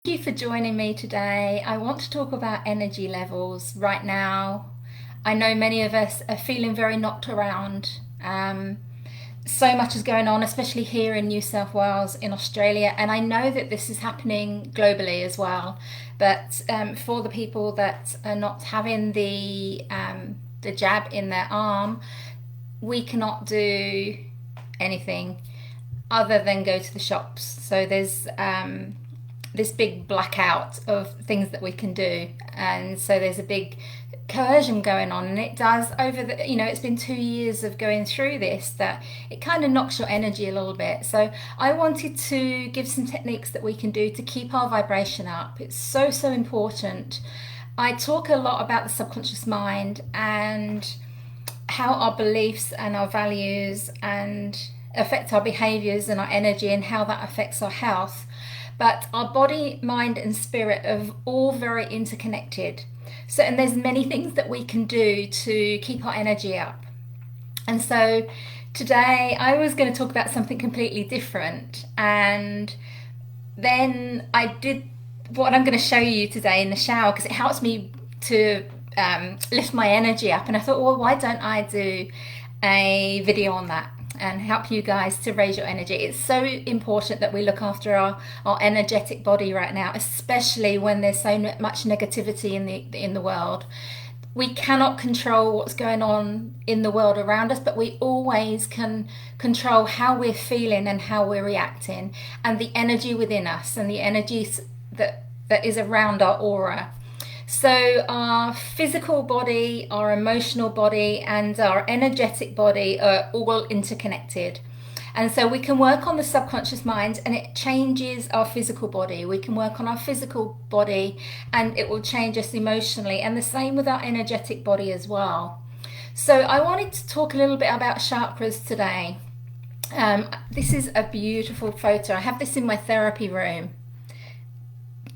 Thank you for joining me today. I want to talk about energy levels right now. I know many of us are feeling very knocked around. So much is going on, especially here in New South Wales, in Australia, and I know that this is happening globally as well. But for the people that are not having the jab in their arm, we cannot do anything other than go to the shops. So there's this big blackout of things that we can do, and so there's a big coercion going on, and it does over the, it's been 2 years of going through this, that it kind of knocks your energy a little bit. So I wanted to give some techniques that we can do to keep our vibration up. It's so important. I talk a lot about the subconscious mind and how our beliefs and our values and affect our behaviors and our energy, and how that affects our health. But our body, mind and spirit are all very interconnected. So, and there's many things that we can do to keep our energy up. And so today I was going to talk about something completely different. And then I did what I'm going to show you today in the shower, because it helps me to lift my energy up. And I thought, well, why don't I do a video on that and help you guys to raise your energy? It's so important that we look after our energetic body right now, especially when there's so much negativity in the world. We cannot control what's going on in the world around us, but we always can control how we're feeling and how we're reacting, and the energy within us, and the energy that is around our aura. So our physical body, our emotional body, and our energetic body are all interconnected. And so we can work on the subconscious mind, and it changes our physical body. We can work on our physical body and it will change us emotionally, and the same with our energetic body as well. So I wanted to talk a little bit about chakras today. This is a beautiful photo. I have this in my therapy room.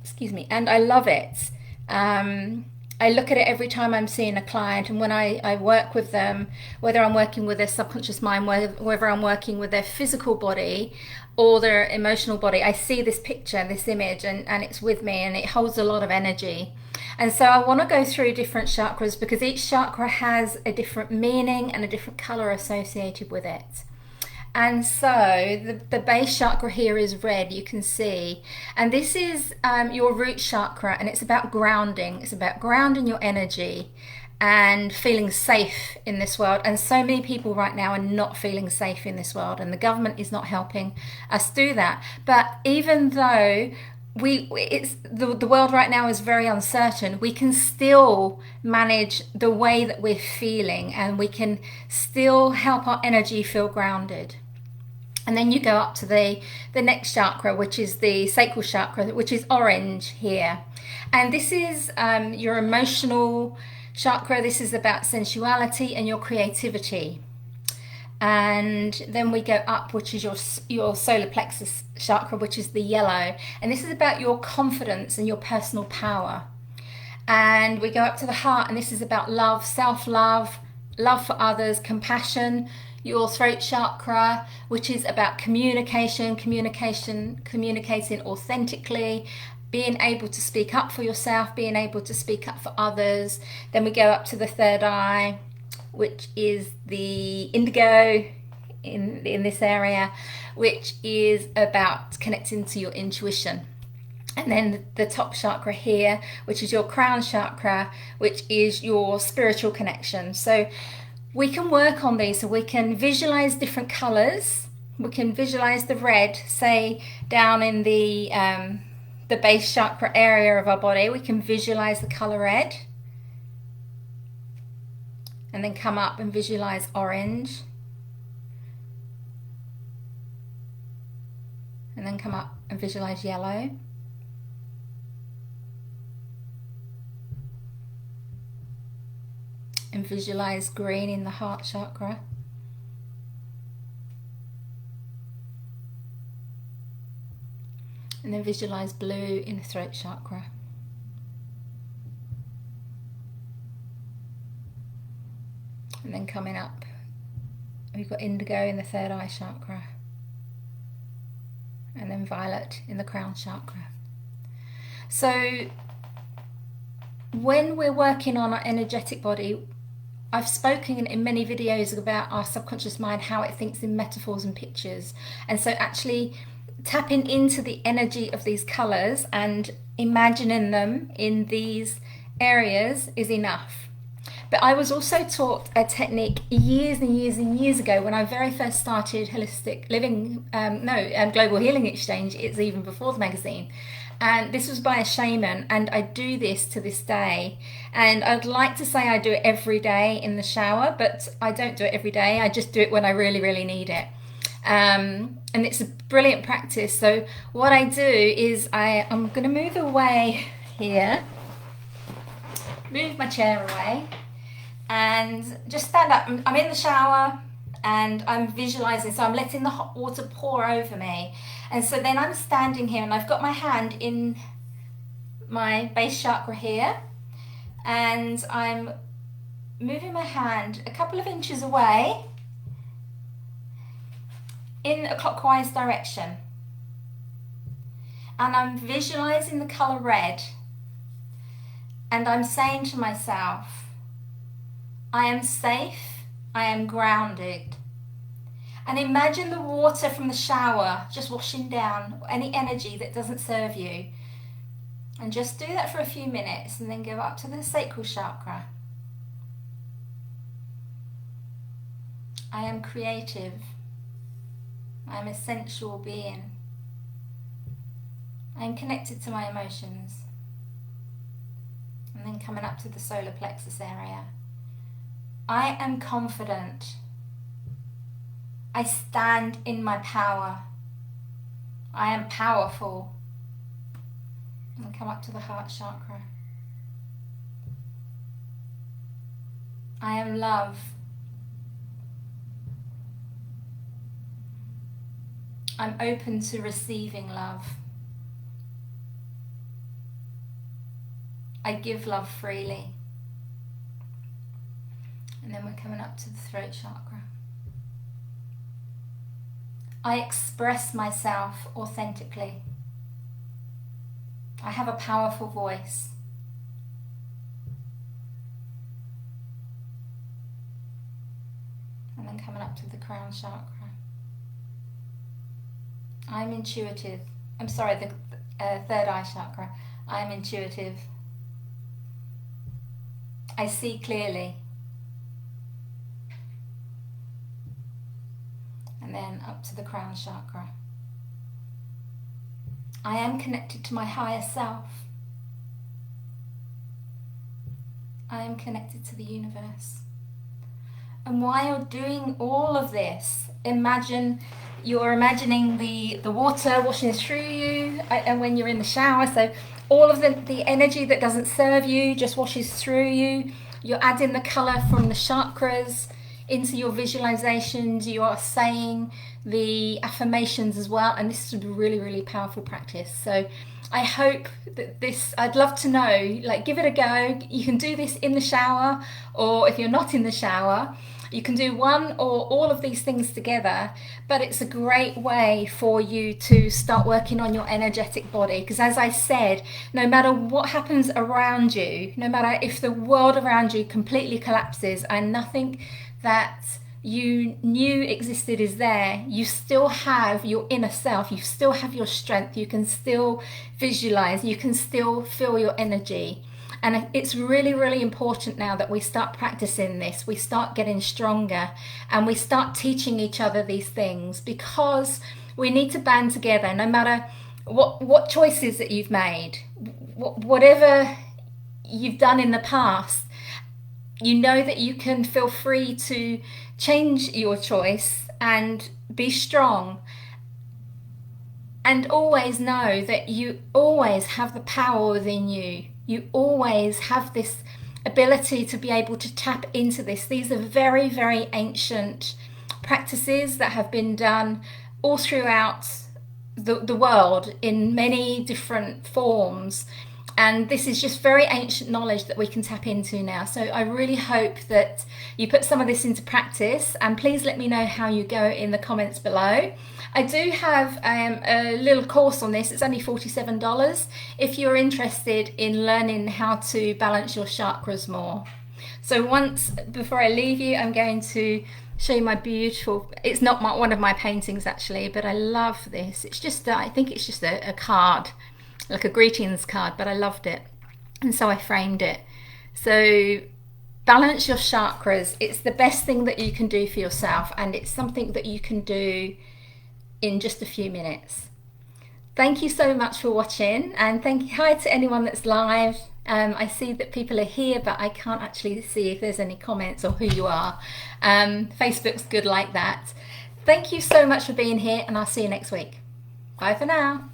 Excuse me, and I love it. I look at it every time I'm seeing a client, and when I work with them, whether I'm working with their subconscious mind, whether I'm working with their physical body or their emotional body, I see this picture, this image, and it's with me, and it holds a lot of energy. And so I want to go through different chakras, because each chakra has a different meaning and a different color associated with it. And so the base chakra here is red, you can see. And this is your root chakra, and it's about grounding. It's about grounding your energy and feeling safe in this world. And so many people right now are not feeling safe in this world, and the government is not helping us do that. But even though the world right now is very uncertain, we can still manage the way that we're feeling, and we can still help our energy feel grounded. And then you go up to the next chakra, which is the sacral chakra, which is orange here. And this is your emotional chakra. This is about sensuality and your creativity. And then we go up, which is your solar plexus chakra, which is the yellow. And this is about your confidence and your personal power. And we go up to the heart, and this is about love, self-love, love for others, compassion. Your throat chakra, which is about communicating authentically, being able to speak up for yourself, being able to speak up for others. Then we go up to the third eye, which is the indigo in this area, which is about connecting to your intuition. And then the top chakra here, which is your crown chakra, which is your spiritual connection. So we can work on these, so we can visualize different colors. We can visualize the red, say down in the base chakra area of our body. We can visualize the color red, and then come up and visualize orange, and then come up and visualize yellow, and visualize green in the heart chakra, and then visualize blue in the throat chakra, and then coming up we've got indigo in the third eye chakra, and then violet in the crown chakra. So when we're working on our energetic body, I've spoken in many videos about our subconscious mind, how it thinks in metaphors and pictures. And so actually tapping into the energy of these colours and imagining them in these areas is enough. But I was also taught a technique years and years and years ago when I very first started Holistic Living, Global Healing Exchange. It's even before the magazine. And this was by a shaman, and I do this to this day. And I'd like to say I do it every day in the shower, but I don't do it every day. I just do it when I really, really need it. And it's a brilliant practice. So what I do is I'm going to move away here, move my chair away, and just stand up. I'm in the shower and I'm visualizing, so I'm letting the hot water pour over me. And so then I'm standing here and I've got my hand in my base chakra here, and I'm moving my hand a couple of inches away in a clockwise direction. And I'm visualizing the color red, and I'm saying to myself, I am safe, I am grounded. And imagine the water from the shower just washing down any energy that doesn't serve you. And just do that for a few minutes, and then go up to the sacral chakra. I am creative. I am a sensual being. I am connected to my emotions. And then coming up to the solar plexus area. I am confident. I stand in my power. I am powerful. And come up to the heart chakra. I am love. I'm open to receiving love. I give love freely. And then we're coming up to the throat chakra. I express myself authentically. I have a powerful voice. And then coming up to the crown chakra. I'm intuitive. I'm sorry, the third eye chakra. I'm intuitive. I see clearly. And then up to the crown chakra. I am connected to my higher self. I am connected to the universe. And while you're doing all of this, you're imagining the water washing through you, and when you're in the shower, so all of the energy that doesn't serve you just washes through you. You're adding the colour from the chakras into your visualizations. You are saying the affirmations as well, and this is a really, really powerful practice. So I hope that I'd love to know, give it a go. You can do this in the shower, or if you're not in the shower, you can do one or all of these things together, but it's a great way for you to start working on your energetic body. Because as I said, no matter what happens around you, no matter if the world around you completely collapses and nothing that you knew existed is there, you still have your inner self, you still have your strength, you can still visualize, you can still feel your energy. And it's really, really important now that we start practicing this, we start getting stronger, and we start teaching each other these things, because we need to band together. No matter what choices that you've made, whatever you've done in the past, you know that you can feel free to change your choice and be strong. And always know that you always have the power within you. You always have this ability to be able to tap into this. These are very, very ancient practices that have been done all throughout the world in many different forms. And this is just very ancient knowledge that we can tap into now. So I really hope that you put some of this into practice, and please let me know how you go in the comments below. I do have a little course on this. It's only $47 if you're interested in learning how to balance your chakras more. So before I leave you, I'm going to show you my beautiful, it's not one of my paintings actually, but I love this. It's just, I think it's just a card, like a greetings card, but I loved it, and so I framed it. So balance your chakras. It's the best thing that you can do for yourself, and it's something that you can do in just a few minutes. Thank you so much for watching, and hi to anyone that's live. I see that people are here, but I can't actually see if there's any comments or who you are. Facebook's good like that. Thank you so much for being here, and I'll see you next week. Bye for now.